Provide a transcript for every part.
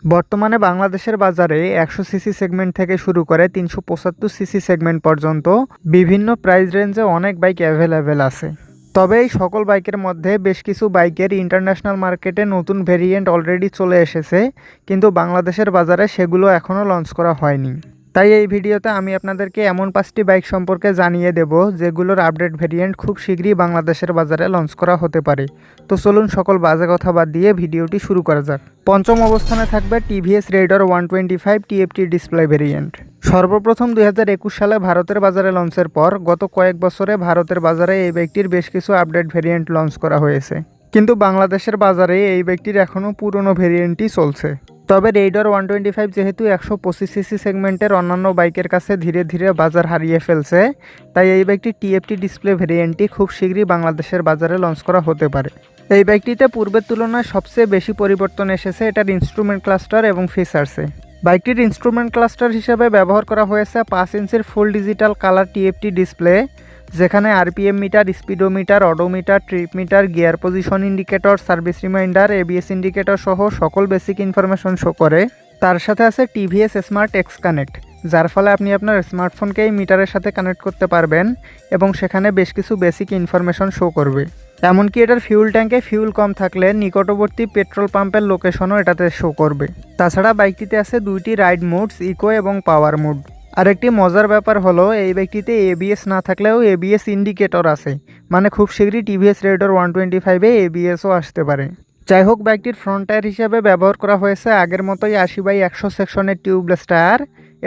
বর্তমানে বাংলাদেশের বাজারে 100 সিসি সেগমেন্ট থেকে শুরু করে 375 সিসি সেগমেন্ট পর্যন্ত বিভিন্ন প্রাইস রেঞ্জে অনেক বাইক অ্যাভেলেবেল আছে। তবে এই সকল বাইকের মধ্যে বেশ কিছু বাইকের ইন্টারন্যাশনাল মার্কেটে নতুন ভেরিয়েন্ট অলরেডি চলে এসেছে, কিন্তু বাংলাদেশের বাজারে সেগুলো এখনও লঞ্চ করা হয়নি। তাই এই ভিডিওতে আমি আপনাদেরকে এমন 5টি বাইক সম্পর্কে জানিয়ে দেব যেগুলোর আপডেট ভেরিয়েন্ট খুব শীঘ্রই বাংলাদেশের বাজারে লঞ্চ করা হতে পারে। তো চলুন সকল বাজে কথা বাদ দিয়ে ভিডিওটি শুরু করা যাক। পঞ্চম অবস্থানে থাকবে TVS Raider 125 TFT display variant. সর্বপ্রথম 2021 সালে ভারতের বাজারে লঞ্চের পর গত কয়েক বছরে ভারতের বাজারে এই বাইকটির বেশ কিছু আপডেট ভেরিয়েন্ট লঞ্চ করা হয়েছে, কিন্তু বাংলাদেশের বাজারে এই বাইকটির এখনও পুরনো ভেরিয়েন্টই চলছে। তবে রেইডার 125 যেহেতু 125 সিসি সেগমেন্টের অন্যান্য বাইকের কাছে ধীরে ধীরে বাজার হারিয়ে ফেলছে, তাই এই বাইকটি টিএফটি ডিসপ্লে ভেরিয়েন্টটি খুব শীঘ্রই বাংলাদেশের বাজারে লঞ্চ করা হতে পারে। এই বাইকটিতে পূর্বের তুলনায় সবচেয়ে বেশি পরিবর্তন এসেছে এটার ইনস্ট্রুমেন্ট ক্লাস্টার এবং ফিচার্সে। বাইকটির ইনস্ট্রুমেন্ট ক্লাস্টার হিসেবে ব্যবহার করা হয়েছে 5 ইঞ্চির full digital colour TFT display, যেখানে RPM meter, speedometer, odometer, trip meter, gear position indicator, service reminder, ABS indicator সহ সকল বেসিক ইনফরমেশন শো করে। তার সাথে আছে টিভিএস স্মার্ট এক্স কানেক্ট, যার ফলে আপনি আপনার স্মার্টফোনকে এই মিটারের সাথে কানেক্ট করতে পারবেন এবং সেখানে বেশ কিছু বেসিক ইনফরমেশন শো করবে। এমনকি এটার ফিউল ট্যাঙ্কে ফিউল কম থাকলে নিকটবর্তী পেট্রোল পাম্পের লোকেশনও এটাতে শো করবে। তাছাড়া বাইকটিতে আছে 2টি রাইড মোডস, ইকো এবং পাওয়ার মোড। আরেকটি মজার ব্যাপার হলো এই বাইকটিতে এবিএস না থাকলেও এবিএস ইন্ডিকেটর আছে, মানে খুব শীঘ্রই টিভিএস রেইডার 125-এ এবিএসও আসতে পারে। যাই হোক, বাইকটির ফ্রন্ট টায়ার হিসাবে ব্যবহার করা হয়েছে আগের মতোই 80/100 সেকশনের টিউবলেস টায়ার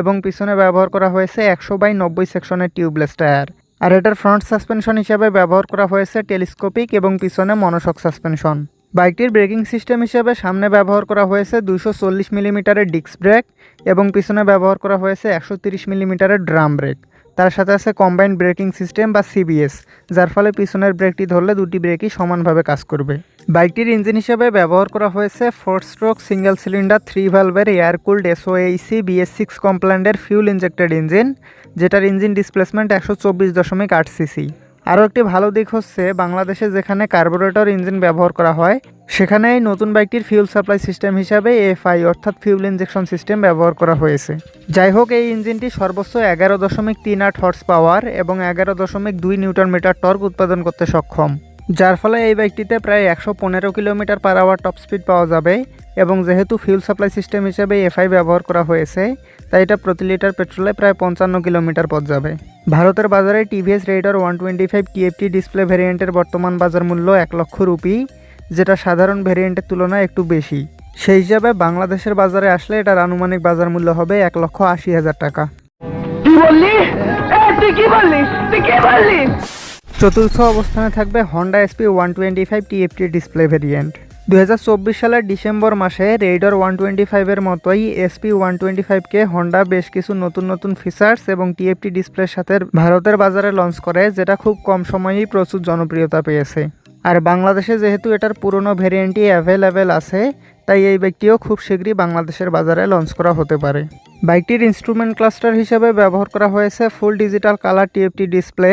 এবং পিছনে ব্যবহার করা হয়েছে 100/90 সেকশনের টিউবলেস টায়ার। আর এটার ফ্রন্ট সাসপেনশন হিসাবে ব্যবহার করা হয়েছে টেলিস্কোপিক এবং পিছনে মনোশক সাসপেনশন। বাইকটির ব্রেকিং সিস্টেম হিসেবে সামনে ব্যবহার করা হয়েছে 240 মিলিমিটারের ডিস্ক ব্রেক এবং পিছনে ব্যবহার করা হয়েছে 130 মিলিমিটারের ড্রাম ব্রেক। তার সাথে আছে কম্বাইন্ড ব্রেকিং সিস্টেম বা সিবিএস, যার ফলে পিছনের ব্রেকটি ধরলে দুটি ব্রেকই সমানভাবে কাজ করবে। বাইকটির ইঞ্জিন হিসেবে ব্যবহার করা হয়েছে 4 স্ট্রোক সিঙ্গেল সিলিন্ডার 3 ভালভের এয়ার কুলড SOAC BS6 কমপ্ল্যান্ডের ফিউল ইনজেক্টেড ইঞ্জিন, যেটার ইঞ্জিন ডিসপ্লেসমেন্ট 124.8 সিসি। আরও একটি ভালো দিক হচ্ছে বাংলাদেশে যেখানে কার্বোরেটর ইঞ্জিন ব্যবহার করা হয় সেখানে এই নতুন বাইকটির ফিউল সাপ্লাই সিস্টেম হিসাবে এফআই অর্থাৎ ফিউল ইনজেকশন সিস্টেম ব্যবহার করা হয়েছে। যাই হোক, এই ইঞ্জিনটি সর্বোচ্চ 11.38 হর্স পাওয়ার এবং 11.2 নিউটন মিটার টর্ক উৎপাদন করতে সক্ষম, যার ফলে এই বাইকটিতে প্রায় 115 kilometre per hour top speed পাওয়া যাবে। এবং যেহেতু ফিউল সাপ্লাই সিস্টেম হিসেবে এফআই ব্যবহার করা হয়েছে, তাই এটা প্রতি লিটার পেট্রোলে প্রায় 55 কিলোমিটার পথ যাবে। ভারতের বাজারে টিভিএস রেইডার 125 টিএফটি ডিসপ্লে ভেরিয়েন্টের বর্তমান বাজার মূল্য 1 লক্ষ রুপি, যেটা সাধারণ ভেরিয়েন্টের তুলনায় একটু বেশি। সেই হিসাবে বাংলাদেশের বাজারে আসলে এটার আনুমানিক বাজার মূল্য হবে 1,80,000 টাকা। চতুর্থ অবস্থানে থাকবে Honda SP 125 TFT display variant. 2024 সালের ডিসেম্বর মাসে রেইডার 125-এর মতোই এসপি 125-কে হন্ডা বেশ কিছু নতুন ফিচার্স এবং টিএফটি ডিসপ্লের সাথে ভারতের বাজারে লঞ্চ করে, যেটা খুব কম সময়েই প্রচুর জনপ্রিয়তা পেয়েছে। আর বাংলাদেশে যেহেতু এটার পুরনো ভেরিয়েন্টই অ্যাভেলেবেল আছে, তাই এই বাইকটিও খুব শীঘ্রই বাংলাদেশের বাজারে লঞ্চ করা হতে পারে। বাইকটির ইনস্ট্রুমেন্ট ক্লাস্টার হিসেবে ব্যবহার করা হয়েছে full digital colour TFT display,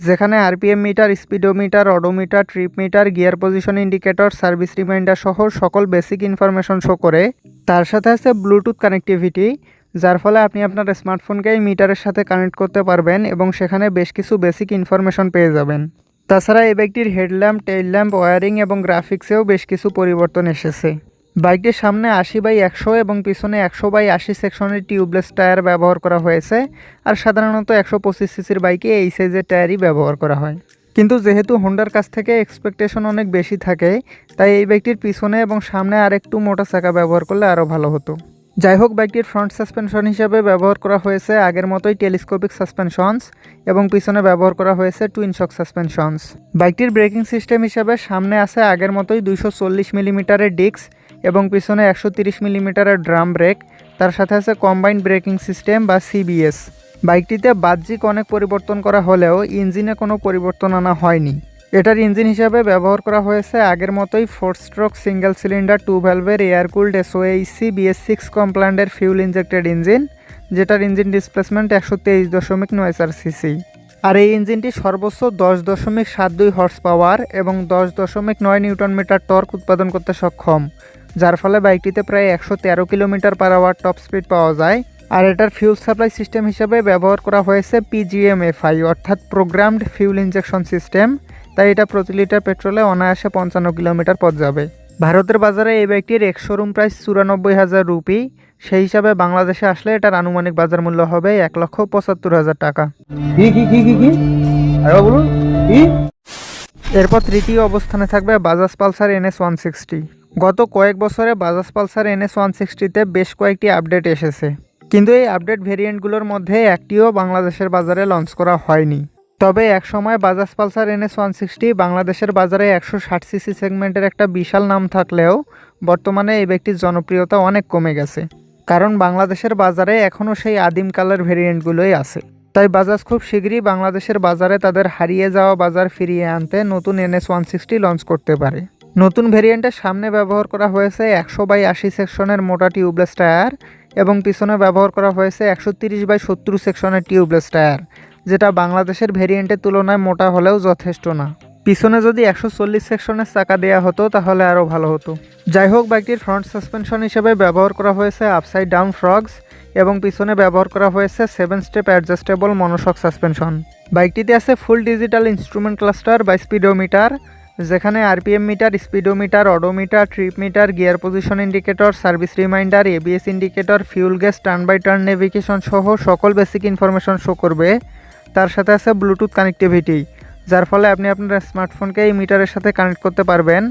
যেখানে RPM meter, speedometer, odometer, trip meter, gear position indicator, service reminder সহ সকল বেসিক ইনফরমেশন শো করে। তার সাথে আছে ব্লুটুথ কানেক্টিভিটি, যার ফলে আপনি আপনার স্মার্টফোনকে এই মিটারের সাথে কানেক্ট করতে পারবেন এবং সেখানে বেশ কিছু বেসিক ইনফরমেশন পেয়ে যাবেন। তাছাড়া এই বাইকটির হেডল্যাম্প, টেইল ল্যাম্প, ওয়ারিং এবং গ্রাফিক্সেও বেশ কিছু পরিবর্তন এসেছে। বাইকটির সামনে 80/100 এবং পিছনে 100/80 সেকশনের টিউবলেস টায়ার ব্যবহার করা হয়েছে, আর সাধারণত 125 সিসির বাইকে এই সাইজের টায়ারই ব্যবহার করা হয়। কিন্তু যেহেতু হোন্ডার কাছ থেকে এক্সপেকটেশন অনেক বেশি থাকে, তাই এই বাইকটির পিছনে এবং সামনে আর একটু মোটা চাকা ব্যবহার করলে আরও ভালো হতো। যাই হোক, বাইকটির ফ্রন্ট সাসপেনশন হিসাবে ব্যবহার করা হয়েছে আগের মতোই টেলিস্কোপিক সাসপেনশনস এবং পিছনে ব্যবহার করা হয়েছে টুইন শক সাসপেনশনস। বাইকটির ব্রেকিং সিস্টেম হিসাবে সামনে আছে আগের মতোই 240 মিলিমিটারের ডিস্ক এবং পিছনে 130 মিলিমিটারের ড্রাম ব্রেক। তার সাথে আছে কম্বাইন্ড ব্রেকিং সিস্টেম বা সিবিএস। বাইকটিতে বাহ্যিক অনেক পরিবর্তন করা হলেও ইঞ্জিনে কোনো পরিবর্তন আনা হয়নি। এটার ইঞ্জিন হিসাবে ব্যবহার করা হয়েছে আগের মতোই 4 স্ট্রোক সিঙ্গেল সিলিন্ডার 2 ভালভের এয়ার কুলড SOAC BS6 কমপ্ল্যান্ডের ফিউল ইনজেক্টেড ইঞ্জিন, যেটার ইঞ্জিন ডিসপ্লেসমেন্ট 123.94 সিসি। আর এই ইঞ্জিনটি সর্বোচ্চ 10.72 হর্স পাওয়ার এবং 10.9 নিউটন মিটার টর্ক উৎপাদন করতে সক্ষম, যার ফলে বাইকটিতে প্রায় 113 kilometre per hour top speed পাওয়া যায়। আর এটার ফিউল সাপ্লাই সিস্টেম হিসেবে ব্যবহার করা হয়েছে PGM-FI অর্থাৎ প্রোগ্রামড ফিউল ইনজেকশন সিস্টেম। তাই এটা প্রতি লিটার পেট্রোলে অনায়াসে 55 কিলোমিটার পথ যাবে। ভারতের বাজারে এই বাইকটির এক্স শোরুম প্রাইস 94,000 রুপি। সেই হিসাবে বাংলাদেশে আসলে এটার আনুমানিক বাজার মূল্য হবে 1,75,000 টাকা। এরপর তৃতীয় অবস্থানে থাকবে বাজাজ পালসার NS 160। গত কয়েক বছরে বাজাজ পালসার NS 160-তে বেশ কয়েকটি আপডেট এসেছে, কিন্তু এই আপডেট ভেরিয়েন্টগুলোর মধ্যে একটিও বাংলাদেশের বাজারে লঞ্চ করা হয়নি। তবে একসময় বাজাজ পালসার NS 160 বাংলাদেশের বাজারে 160 সিসি সেগমেন্টের একটা বিশাল নাম থাকলেও বর্তমানে এই ব্যক্তির জনপ্রিয়তা অনেক কমে গেছে, কারণ বাংলাদেশের বাজারে এখনও সেই আদিমকালের ভেরিয়েন্টগুলোই আছে। তাই বাজাজ খুব শীঘ্রই বাংলাদেশের বাজারে তাদের হারিয়ে যাওয়া বাজার ফিরিয়ে আনতে নতুন NS 160 লঞ্চ করতে পারে। নতুন ভেরিয়েন্টের সামনে ব্যবহার করা হয়েছে 100/80 সেকশনের মোটা টিউবলেস টায়ার এবং পিছনে ব্যবহার করা হয়েছে 130/70 সেকশনের টিউবলেস টায়ার, যেটা বাংলাদেশের ভেরিয়েন্টের তুলনায় মোটা হলেও যথেষ্ট না। পিছনে যদি 140 সেকশনের চাকা দেওয়া হতো তাহলে আরও ভালো হতো। যাই হোক, বাইকটির ফ্রন্ট সাসপেনশন হিসেবে ব্যবহার করা হয়েছে আপসাইড ডাউন ফ্রগস এবং পিছনে ব্যবহার করা হয়েছে 7 স্টেপ অ্যাডজাস্টেবল মনোশক সাসপেনশন। বাইকটিতে আছে ফুল ডিজিটাল ইনস্ট্রুমেন্ট ক্লাস্টার বা স্পিডোমিটার, যেখানে RPM meter, speedometer, odometer, trip meter, gear position indicator, service reminder, ABS indicator, fuel gas, turn by turn navigation সহ সকল বেসিক ইনফরমেশন শো করবে। তার সাথে আছে ব্লুটুথ কানেক্টিভিটি, যার ফলে আপনি আপনার স্মার্টফোনকে এই মিটারের সাথে কানেক্ট করতে পারবেন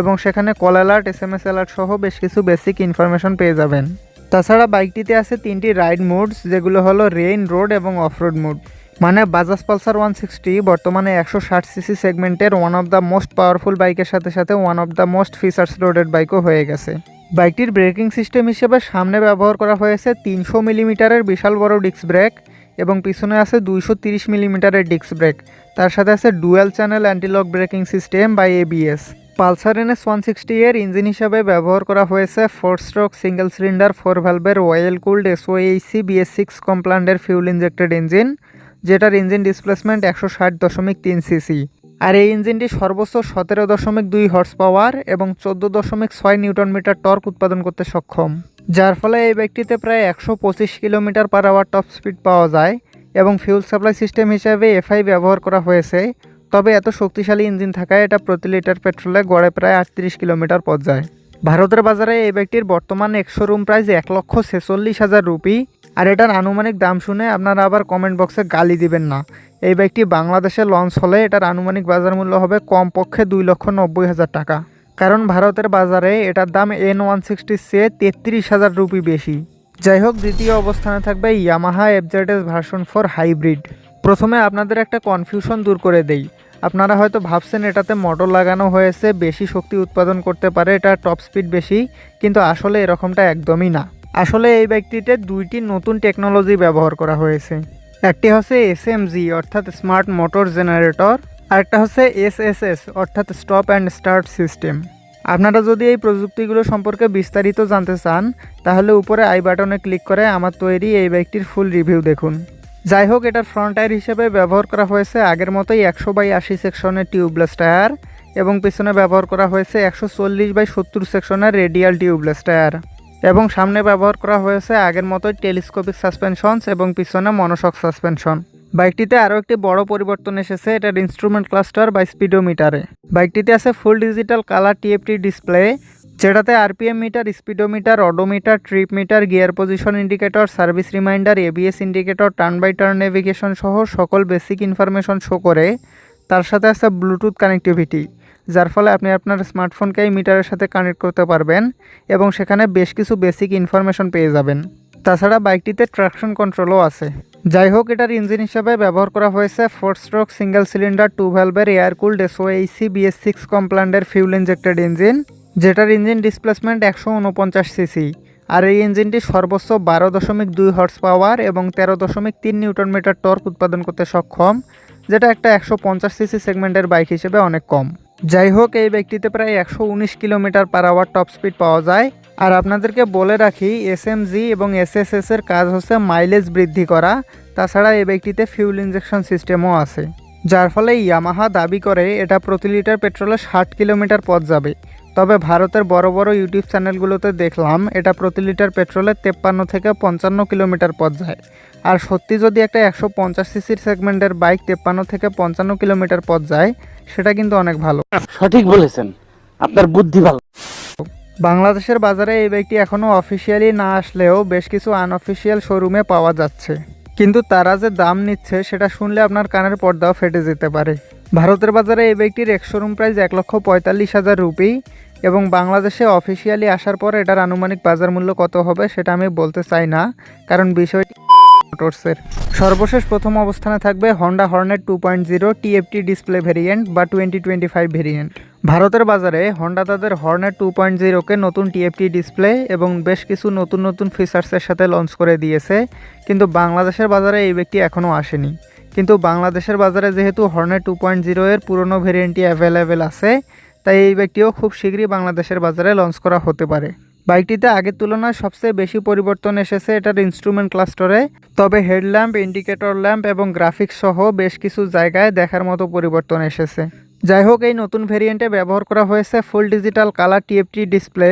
এবং সেখানে কল অ্যালার্ট, SMS অ্যালার্ট সহ বেশ কিছু বেসিক ইনফরমেশন পেয়ে যাবেন। তাছাড়া বাইকটিতে আছে 3টি রাইড মোডস, যেগুলো হলো রেইন, রোড এবং অফরোড মোড। মানে বাজাজ পালসার 160 বর্তমানে 160 সিসি সেগমেন্টের one of the most powerful বাইকের সাথে সাথে one of the most features loaded বাইকও হয়ে গেছে। বাইকটির ব্রেকিং সিস্টেম হিসেবে সামনে ব্যবহার করা হয়েছে 300 মিলিমিটারের বিশাল বড় ডিস্ক ব্রেক এবং পিছনে আছে 230 মিলিমিটারের ডিস্ক ব্রেক। তার সাথে আছে dual channel antilock braking system বা ABS। পালসার NS 160 এর ইঞ্জিন হিসাবে ব্যবহার করা হয়েছে 4 স্ট্রোক সিঙ্গেল সিলিন্ডার 4 ভ্যালভের অয়েল কুলড SOHC BS6 কমপ্লান্ডের ফিউল ইনজেক্টেড ইঞ্জিন, যেটার ইঞ্জিন ডিসপ্লেসমেন্ট 160.3 সিসি। আর এই ইঞ্জিনটি সর্বোচ্চ 17.2 হর্স পাওয়ার এবং 14.6 নিউটন মিটার টর্ক উৎপাদন করতে সক্ষম, যার ফলে এই বাইকটিতে প্রায় 125 kilometre per hour top speed পাওয়া যায়। এবং ফিউল সাপ্লাই সিস্টেম হিসাবে FI ব্যবহার করা হয়েছে, তবে এত শক্তিশালী ইঞ্জিন থাকায় এটা প্রতি লিটার পেট্রোলে গড়ে প্রায় 38 কিলোমিটার পথ যায়। ভারতের বাজারে এই বাইকটির বর্তমান এক্স শোরুম প্রাইস 1,46,000 রুপি। আর এটার আনুমানিক দাম শুনে আপনারা আবার কমেন্ট বক্সে গালি দিবেন না। এই বাইকটি বাংলাদেশে লঞ্চ হলে এটার আনুমানিক বাজার মূল্য হবে কমপক্ষে 2,90,000 টাকা, কারণ ভারতের বাজারে এটার দাম N160 চেয়ে 33,000 রুপি বেশি। যাই হোক, দ্বিতীয় অবস্থানে থাকবে ইয়ামাহা FZS ভার্সন 4 হাইব্রিড। প্রথমে আপনাদের একটা কনফিউশন দূর করে দেই। আপনারা হয়তো ভাবছেন এটাতে মোটর লাগানো হয়েছে, বেশি শক্তি উৎপাদন করতে পারে, এটা টপ স্পিড বেশি, কিন্তু আসলে এরকমটা একদমই না। আসলে এই বাইকটিতে দুইটি নতুন টেকনোলজি ব্যবহার করা হয়েছে। একটি হচ্ছে SMG অর্থাৎ স্মার্ট মোটর জেনারেটর, আরেকটা হচ্ছে SSS অর্থাৎ স্টপ অ্যান্ড স্টার্ট সিস্টেম। আপনারা যদি এই প্রযুক্তিগুলো সম্পর্কে বিস্তারিত জানতে চান তাহলে উপরে আই বাটনে ক্লিক করে আমার তৈরি এই বাইকটির ফুল রিভিউ দেখুন। যাই হোক, এটার ফ্রন্ট টায়ার হিসেবে ব্যবহার করা হয়েছে আগের মতোই 100/80 সেকশনের টিউবলেস টায়ার এবং পিছনে ব্যবহার করা হয়েছে 140/70 সেকশনের রেডিয়াল টিউবলেস টায়ার এবং সামনে ব্যবহার করা হয়েছে আগের মতোই টেলিস্কোপিক সাসপেনশনস এবং পিছনে মনোশক সাসপেনশন। বাইকটিতে আরও একটি বড় পরিবর্তন এসেছে এটার ইনস্ট্রুমেন্ট ক্লাস্টার বা স্পিডোমিটারে। বাইকটিতে আছে full digital colour TFT display, যেটাতে RPM meter, speedometer, odometer, trip meter, gear position indicator, service reminder, ABS indicator, turn by turn navigation সহ সকল বেসিক ইনফরমেশন শো করে। তার সাথে আছে ব্লুটুথ কানেক্টিভিটি, যার ফলে আপনি আপনার স্মার্টফোনকে এই মিটারের সাথে কানেক্ট করতে পারবেন এবং সেখানে বেশ কিছু বেসিক ইনফরমেশন পেয়ে যাবেন। তাছাড়া বাইকটিতে ট্রাকশন কন্ট্রোলও আছে। যাই হোক, এটার ইঞ্জিন হিসাবে ব্যবহার করা হয়েছে 4 স্ট্রোক সিঙ্গেল সিলিন্ডার 2 ভ্যালভের এয়ার কুলড SOHC BS6 কমপ্লান্ডের ফিউল ইনজেক্টেড ইঞ্জিন, যেটার ইঞ্জিন ডিসপ্লেসমেন্ট 149 সিসি। আর এই ইঞ্জিনটি সর্বোচ্চ 12.2 হর্স পাওয়ার এবং 13.3 নিউটন মিটার টর্ক উৎপাদন করতে সক্ষম, যেটা একটা 150 সিসি সেগমেন্টের বাইক হিসেবে অনেক কম। যাই হোক, এই বাইকটিতে প্রায় 119 kilometre per hour top speed পাওয়া যায়। আর আপনাদেরকে বলে রাখি, SMG এবং SSS এর কাজ হচ্ছে মাইলেজ বৃদ্ধি করা। তাছাড়া এই বাইকটিতে ফিউল ইনজেকশন সিস্টেমও আছে, যার ফলে ইয়ামাহা দাবি করে এটা প্রতি লিটার পেট্রোলে 60 কিলোমিটার পথ যাবে। তবে ভারতের বড় বড় ইউটিউব চ্যানেলগুলোতে দেখলাম এটা প্রতি লিটার পেট্রোলে 53 থেকে 55 কিলোমিটার পথ যায়। আর সত্যি যদি একটা 150 সিসির সেগমেন্টের বাইক 53 থেকে 55 কিলোমিটার পথ যায়, সেটা কিন্তু অনেক ভালো। সঠিক বলেছেন, আপনার বুদ্ধি ভালো। বাংলাদেশের বাজারে এই বাইকটি এখনও অফিসিয়ালি না আসলেও বেশ কিছু আনঅফিসিয়াল শোরুমে পাওয়া যাচ্ছে, কিন্তু তারা যে দাম নিচ্ছে সেটা শুনলে আপনার কানের পর্দাও ফেটে যেতে পারে। ভারতের বাজারে এই বাইকটির শোরুম প্রাইস 1,45,000 রুপি এবং বাংলাদেশে অফিসিয়ালি আসার পর এটার আনুমানিক বাজার মূল্য কত হবে সেটা আমি বলতে চাই না, কারণ বিষয়টি মোটরসের। সর্বশেষ প্রথম অবস্থানে থাকবে Honda Hornet 2.0 TFT display variant বা 2025 ভেরিয়েন্ট। ভারতের বাজারে হন্ডা তাদের হর্নেট 2.0কে নতুন টিএফটি ডিসপ্লে এবং বেশ কিছু নতুন নতুন ফিচার্সের সাথে লঞ্চ করে দিয়েছে, কিন্তু বাংলাদেশের বাজারে এই বাইকটি এখনও আসেনি। কিন্তু বাংলাদেশের বাজারে যেহেতু হর্নেট 2.0 এর পুরনো ভেরিয়েন্টটি অ্যাভেলেবেল আছে, তাই এই বাইকটিও খুব শীঘ্রই বাংলাদেশের বাজারে লঞ্চ করা হতে পারে। বাইকটিতে আগের তুলনায় সবচেয়ে বেশি পরিবর্তন এসেছে এটার ইনস্ট্রুমেন্ট ক্লাস্টারে, তবে হেডল্যাম্প, ইন্ডিকেটর ল্যাম্প এবং গ্রাফিক্স সহ বেশ কিছু জায়গায় দেখার মতো পরিবর্তন এসেছে। যাই হোক, এই নতুন ভেরিয়েন্টে ব্যবহার করা হয়েছে full digital colour TFT display,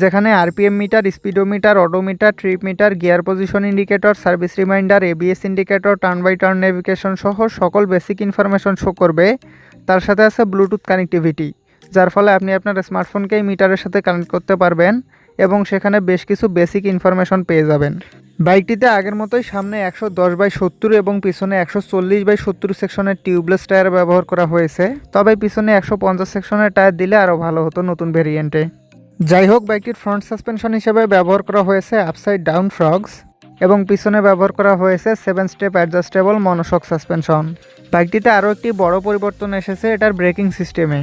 যেখানে RPM meter, speedometer, odometer, trip meter, gear position indicator, service reminder, ABS indicator, turn by turn navigation সহ সকল বেসিক ইনফরমেশন শো করবে। তার সাথে আছে ব্লুটুথ কানেক্টিভিটি, যার ফলে আপনি আপনার স্মার্টফোনকে মিটারের সাথে কানেক্ট করতে পারবেন এবং সেখানে বেশ কিছু বেসিক ইনফরমেশন পেয়ে যাবেন। বাইকটিতে আগের মতোই সামনে 110/70 এবং পিছনে 140/70 সেকশনের টিউবলেস টায়ার ব্যবহার করা হয়েছে, তবে পিছনে 150 সেকশনের টায়ার দিলে আরও ভালো হতো নতুন ভেরিয়েন্টে। যাই হোক, বাইকটির ফ্রন্ট সাসপেনশন হিসেবে ব্যবহার করা হয়েছে আপসাইড ডাউন ফ্রগস এবং পিছনে ব্যবহার করা হয়েছে 7 স্টেপ অ্যাডজাস্টেবল মনোশক সাসপেনশন। বাইকটিতে আরও একটি বড় পরিবর্তন এসেছে এটার ব্রেকিং সিস্টেমে।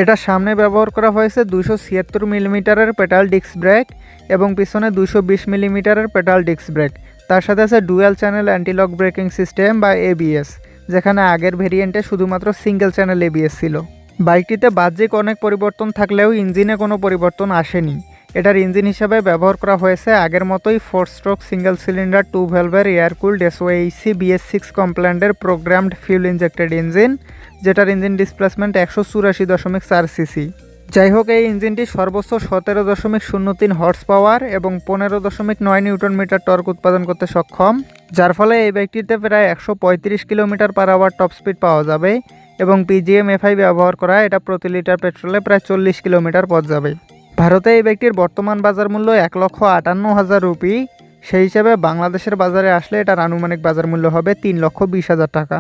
এটার সামনে ব্যবহার করা হয়েছে 276 মিলিমিটারের পেডাল ডিস্ক ব্রেক এবং পিছনে 220 মিলিমিটারের পেডাল ডিস্ক ব্রেক। তার সাথে আছে dual channel antilock braking system বা এবিএস, যেখানে আগের ভেরিয়েন্টে শুধুমাত্র সিঙ্গেল চ্যানেল এবিএস ছিল। বাইকটিতে বাহ্যিক অনেক পরিবর্তন থাকলেও ইঞ্জিনে কোনো পরিবর্তন আসেনি। এটার ইঞ্জিন হিসাবে ব্যবহার করা হয়েছে আগের মতোই 4 স্ট্রোক সিঙ্গেল সিলিন্ডার 2 ভ্যালভের এয়ার কুলড SOHC BS6 কমপ্ল্যান্ডের প্রোগ্রামড ফিউল ইনজেক্টেড ইঞ্জিন, যেটার ইঞ্জিন ডিসপ্লেসমেন্ট 184.4 সিসি। যাই হোক, এই ইঞ্জিনটি সর্বোচ্চ 17.03 হর্স পাওয়ার এবং 15.9 নিউটন মিটার টর্ক উৎপাদন করতে সক্ষম, যার ফলে এই বাইকটিতে প্রায় 135 kilometre per hour top speed পাওয়া যাবে এবং PGM-FI ব্যবহার করা এটা প্রতি লিটার পেট্রোলে প্রায় 40 কিলোমিটার পথ যাবে। ভারতে এই বাইকটির বর্তমান বাজার মূল্য 1,58,000 রুপি, সেই হিসাবে বাংলাদেশের বাজারে আসলে এটার আনুমানিক বাজার মূল্য হবে 3,20,000 টাকা।